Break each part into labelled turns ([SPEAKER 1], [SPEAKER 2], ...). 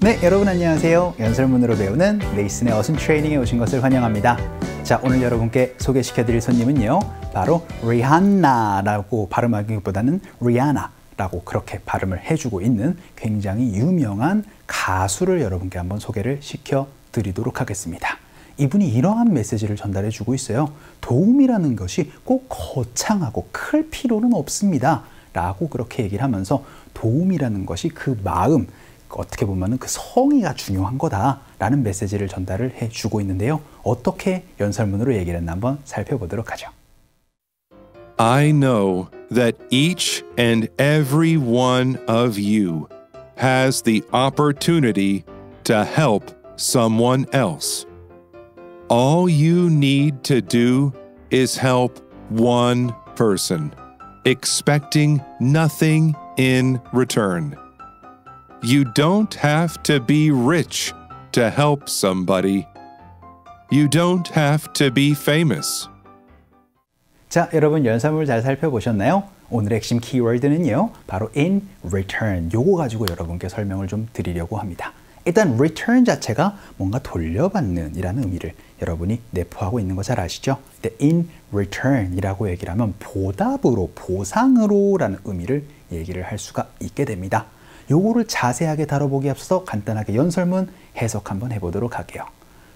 [SPEAKER 1] 네, 여러분 안녕하세요. 연설문으로 배우는 레이슨의 어순 트레이닝에 오신 것을 환영합니다. 자, 오늘 여러분께 소개시켜드릴 손님은요, 바로 리한나라고 발음하기보다는 리아나라고 그렇게 발음을 해주고 있는 굉장히 유명한 가수를 여러분께 한번 소개를 시켜드리도록 하겠습니다. 이분이 이러한 메시지를 전달해주고 있어요. 도움이라는 것이 꼭 거창하고 클 필요는 없습니다. 라고 그렇게 얘기를 하면서 도움이라는 것이 그 마음, 어떻게 보면 그 성의가 중요한 거다라는 메시지를 전달을 해주고 있는데요. 어떻게 연설문으로 얘기를 했나 한번 살펴보도록 하죠.
[SPEAKER 2] I know that each and every one of you has the opportunity to help someone else. All you need to do is help one person, expecting nothing in return. You don't have to be rich to help somebody. You don't have to be famous.
[SPEAKER 1] 자, 여러분 연설문을 잘 살펴보셨나요? 오늘의 핵심 키워드는요, 바로 in return. 요거 가지고 여러분께 설명을 좀 드리려고 합니다. 일단 return 자체가 뭔가 돌려받는 이라는 의미를 여러분이 내포하고 있는 거 잘 아시죠? 근데 in return 이라고 얘기를 하면 보답으로, 보상으로 라는 의미를 얘기를 할 수가 있게 됩니다. 요거를 자세하게 다뤄보기 앞서서 간단하게 연설문 해석 한번 해보도록 할게요.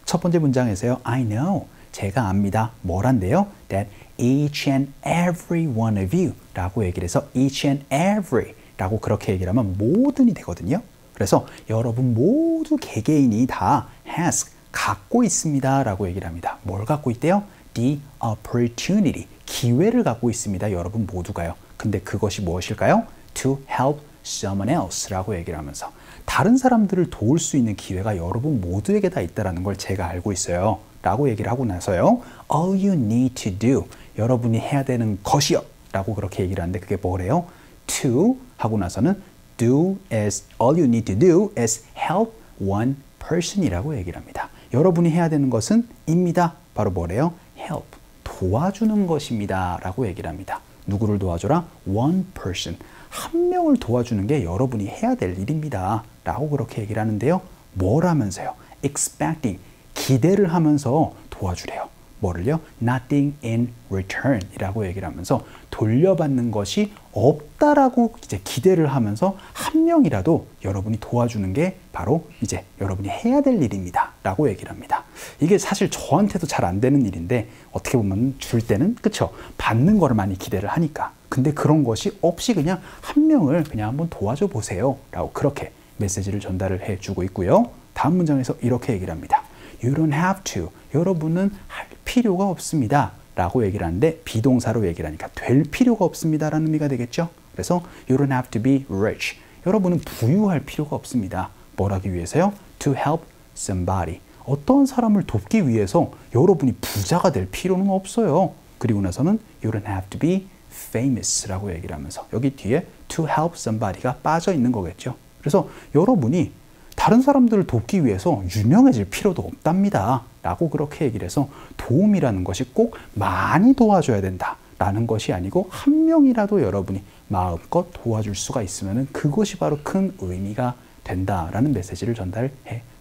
[SPEAKER 1] 첫 번째 문장에서요, I know, 제가 압니다. 뭐란데요? That each and every one of you 라고 얘기를 해서 each and every 라고 그렇게 얘기를 하면 모든이 되거든요. 그래서 여러분 모두 개개인이 다 has, 갖고 있습니다 라고 얘기를 합니다. 뭘 갖고 있대요? The opportunity, 기회를 갖고 있습니다. 여러분 모두가요. 근데 그것이 무엇일까요? To help someone else 라고 얘기를 하면서 다른 사람들을 도울 수 있는 기회가 여러분 모두에게 다 있다는 걸 제가 알고 있어요 라고 얘기를 하고 나서요, all you need to do, 여러분이 해야 되는 것이요 라고 그렇게 얘기를 하는데 그게 뭐래요? to 하고 나서는 do as, all you need to do is help one person 이라고 얘기를 합니다. 여러분이 해야 되는 것은 입니다. 바로 뭐래요? help, 도와주는 것입니다 라고 얘기를 합니다. 누구를 도와줘라? one person, 한 명을 도와주는 게 여러분이 해야 될 일입니다 라고 그렇게 얘기를 하는데요, 뭘 하면서요? expecting, 기대를 하면서 도와주래요. 뭐를요? Nothing in return 이라고 얘기를 하면서 돌려받는 것이 없다라고 이제 기대를 하면서 한 명이라도 여러분이 도와주는 게 바로 이제 여러분이 해야 될 일입니다 라고 얘기를 합니다. 이게 사실 저한테도 잘 안 되는 일인데 어떻게 보면 줄 때는 그쵸? 받는 거를 많이 기대를 하니까. 근데 그런 것이 없이 그냥 한 명을 그냥 한번 도와줘 보세요 라고 그렇게 메시지를 전달을 해주고 있고요. 다음 문장에서 이렇게 얘기를 합니다. You don't have to. 여러분은 할 필요가 없습니다 라고 얘기를 하는데 비동사로 얘기를 하니까 될 필요가 없습니다 라는 의미가 되겠죠. 그래서 You don't have to be rich. 여러분은 부유할 필요가 없습니다. 뭘 하기 위해서요? To help somebody. 어떤 사람을 돕기 위해서 여러분이 부자가 될 필요는 없어요. 그리고 나서는 You don't have to be famous 라고 얘기를 하면서 여기 뒤에 to help somebody가 빠져 있는 거겠죠. 그래서 여러분이 다른 사람들을 돕기 위해서 유명해질 필요도 없답니다 라고 그렇게 얘기를 해서 도움이라는 것이 꼭 많이 도와줘야 된다 라는 것이 아니고 한 명이라도 여러분이 마음껏 도와줄 수가 있으면 그것이 바로 큰 의미가 된다라는 메시지를 전달해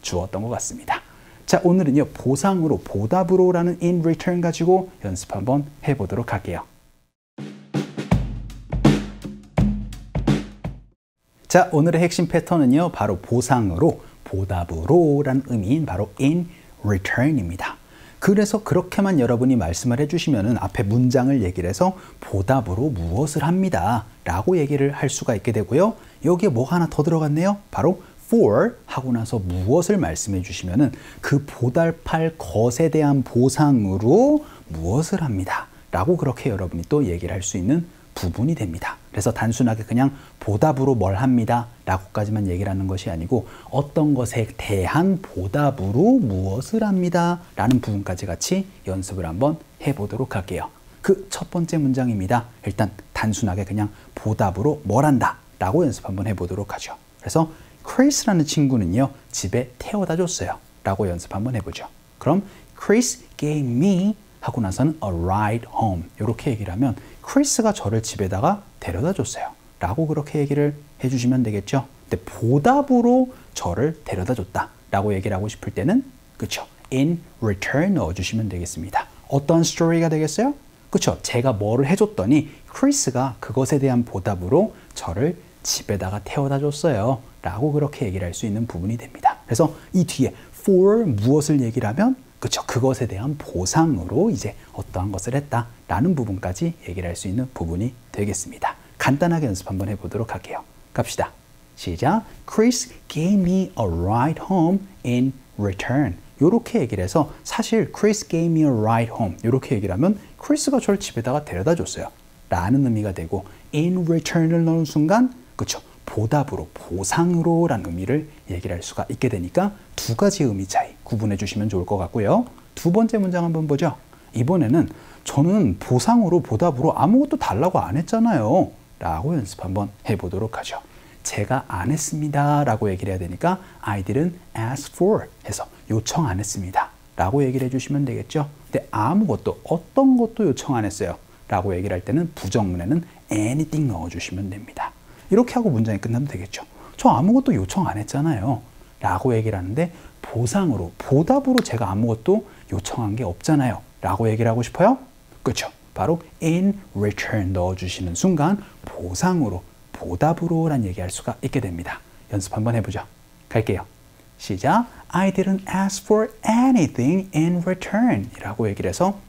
[SPEAKER 1] 주었던 것 같습니다. 자, 오늘은요, 보상으로, 보답으로 라는 in return 가지고 연습 한번 해보도록 할게요. 자, 오늘의 핵심 패턴은요, 바로 보상으로, 보답으로 라는 의미인 바로 in return입니다. 그래서 그렇게만 여러분이 말씀을 해주시면은 앞에 문장을 얘기를 해서 보답으로 무엇을 합니다 라고 얘기를 할 수가 있게 되고요. 여기에 뭐 하나 더 들어갔네요. 바로 for 하고 나서 무엇을 말씀해 주시면은 그 보답할 것에 대한 보상으로 무엇을 합니다 라고 그렇게 여러분이 또 얘기를 할 수 있는 부분이 됩니다. 그래서 단순하게 그냥 보답으로 뭘 합니다 라고까지만 얘기를 하는 것이 아니고 어떤 것에 대한 보답으로 무엇을 합니다 라는 부분까지 같이 연습을 한번 해보도록 할게요. 그 첫 번째 문장입니다. 일단 단순하게 그냥 보답으로 뭘 한다 라고 연습 한번 해보도록 하죠. 그래서 크리스라는 친구는요, 집에 태워다 줬어요 라고 연습 한번 해보죠. 그럼 Chris gave me 하고 나서는 a ride home 이렇게 얘기를 하면 크리스가 저를 집에다가 데려다 줬어요 라고 그렇게 얘기를 해주시면 되겠죠. 근데 보답으로 저를 데려다 줬다 라고 얘기를 하고 싶을 때는 그쵸? in return 넣어주시면 되겠습니다. 어떤 스토리가 되겠어요? 그쵸? 제가 뭐를 해줬더니 크리스가 그것에 대한 보답으로 저를 집에다가 태워다 줬어요 라고 그렇게 얘기를 할 수 있는 부분이 됩니다. 그래서 이 뒤에 for 무엇을 얘기를 하면 그쵸? 그것에 대한 보상으로 이제 어떠한 것을 했다 라는 부분까지 얘기를 할 수 있는 부분이 되겠습니다. 간단하게 연습 한번 해보도록 할게요. 갑시다. 시작. Chris gave me a ride home in return. 이렇게 얘기를 해서 사실 Chris gave me a ride home 이렇게 얘기를 하면 크리스가 저를 집에다가 데려다 줬어요 라는 의미가 되고 in return을 넣는 순간 그쵸? 보답으로, 보상으로 라는 의미를 얘기를 할 수가 있게 되니까 두 가지 의미 차이 구분해 주시면 좋을 것 같고요. 두 번째 문장 한번 보죠. 이번에는 저는 보상으로, 보답으로 아무것도 달라고 안 했잖아요 라고 연습 한번 해보도록 하죠. 제가 안 했습니다 라고 얘기를 해야 되니까 I didn't ask for 해서 요청 안 했습니다 라고 얘기를 해주시면 되겠죠. 근데 아무것도, 어떤 것도 요청 안 했어요 라고 얘기를 할 때는 부정문에는 anything 넣어주시면 됩니다. 이렇게 하고 문장이 끝나면 되겠죠. 저 아무것도 요청 안 했잖아요 라고 얘기를 하는데 보상으로, 보답으로 제가 아무것도 요청한 게 없잖아요 라고 얘기를 하고 싶어요? 그렇죠. 바로 in return 넣어주시는 순간 보상으로, 보답으로 란 얘기할 수가 있게 됩니다. 연습 한번 해보죠. 갈게요. 시작. I didn't ask for anything in return 이라고 얘기를 해서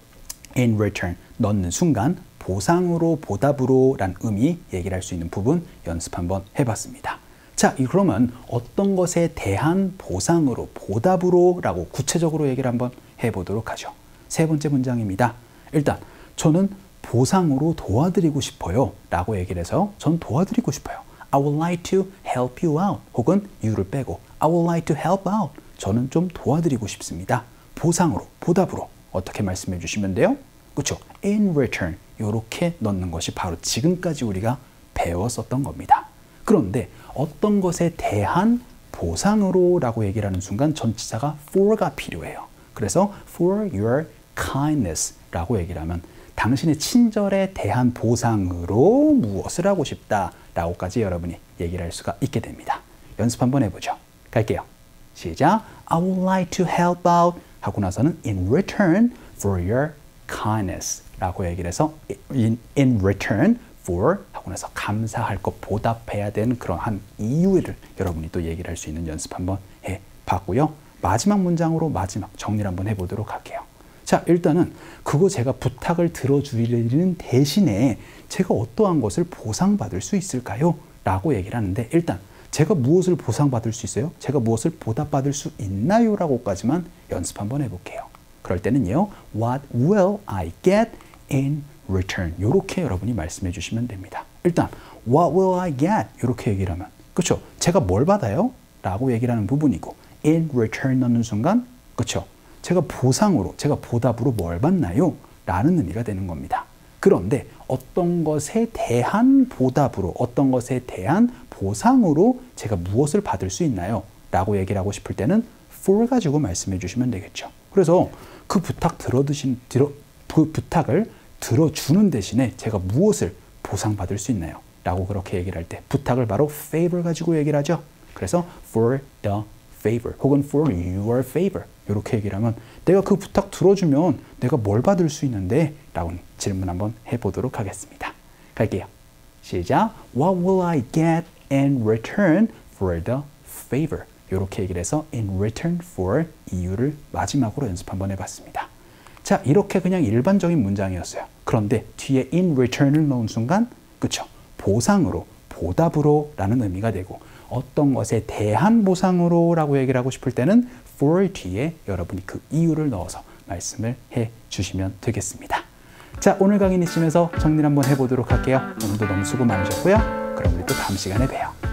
[SPEAKER 1] in return 넣는 순간 보상으로, 보답으로 란 의미 얘기를 할 수 있는 부분 연습 한번 해봤습니다. 자, 그러면 어떤 것에 대한 보상으로, 보답으로 라고 구체적으로 얘기를 한번 해보도록 하죠. 세 번째 문장입니다. 일단 저는 보상으로 도와드리고 싶어요 라고 얘기를 해서 전 도와드리고 싶어요. I would like to help you out 혹은 you를 빼고 I would like to help out 저는 좀 도와드리고 싶습니다. 보상으로, 보답으로 어떻게 말씀해 주시면 돼요? 그렇죠? In return 이렇게 넣는 것이 바로 지금까지 우리가 배웠었던 겁니다. 그런데 어떤 것에 대한 보상으로 라고 얘기를 하는 순간 전치사가 for가 필요해요. 그래서 for your kindness 라고 얘기를 하면 당신의 친절에 대한 보상으로 무엇을 하고 싶다 라고까지 여러분이 얘기를 할 수가 있게 됩니다. 연습 한번 해보죠. 갈게요. 시작. I would like to help out 하고 나서는 in return for your kindness 라고 얘기를 해서 in return for 하고 나서 감사할 것, 보답해야 되는 그러한 이유를 여러분이 또 얘기를 할 수 있는 연습 한번 해봤고요. 마지막 문장으로 마지막 정리를 한번 해보도록 할게요. 자, 일단은 그거 제가 부탁을 들어주는 대신에 제가 어떠한 것을 보상받을 수 있을까요? 라고 얘기를 하는데 일단 제가 무엇을 보상받을 수 있어요? 제가 무엇을 보답받을 수 있나요? 라고까지만 연습 한번 해볼게요. 그럴 때는요. What will I get in return? 이렇게 여러분이 말씀해 주시면 됩니다. 일단 What will I get? 이렇게 얘기를 하면 그렇죠? 제가 뭘 받아요? 라고 얘기를 하는 부분이고 in return 넣는 순간 그렇죠? 제가 보상으로, 제가 보답으로 뭘 받나요? 라는 의미가 되는 겁니다. 그런데 어떤 것에 대한 보답으로, 어떤 것에 대한 보상으로 제가 무엇을 받을 수 있나요? 라고 얘기를 하고 싶을 때는 for 가지고 말씀해 주시면 되겠죠. 그래서 그 부탁을 들어주는 대신에 제가 무엇을 보상받을 수 있나요? 라고 그렇게 얘기를 할 때 부탁을 바로 favor 가지고 얘기를 하죠. 그래서 for the favor 혹은 for your favor 이렇게 얘기를 하면 내가 그 부탁 들어주면 내가 뭘 받을 수 있는데? 라고 질문 한번 해보도록 하겠습니다. 갈게요. 시작. What will I get in return for the favor? 이렇게 얘기를 해서 in return for 이유를 마지막으로 연습 한번 해봤습니다. 자, 이렇게 그냥 일반적인 문장이었어요. 그런데 뒤에 in return을 넣은 순간 그쵸? 보상으로, 보답으로 라는 의미가 되고 어떤 것에 대한 보상으로 라고 얘기를 하고 싶을 때는 for 뒤에 여러분이 그 이유를 넣어서 말씀을 해 주시면 되겠습니다. 자, 오늘 강의는 이쯤에서 정리를 한번 해보도록 할게요. 오늘도 너무 수고 많으셨고요. 그럼 우리 또 다음 시간에 봬요.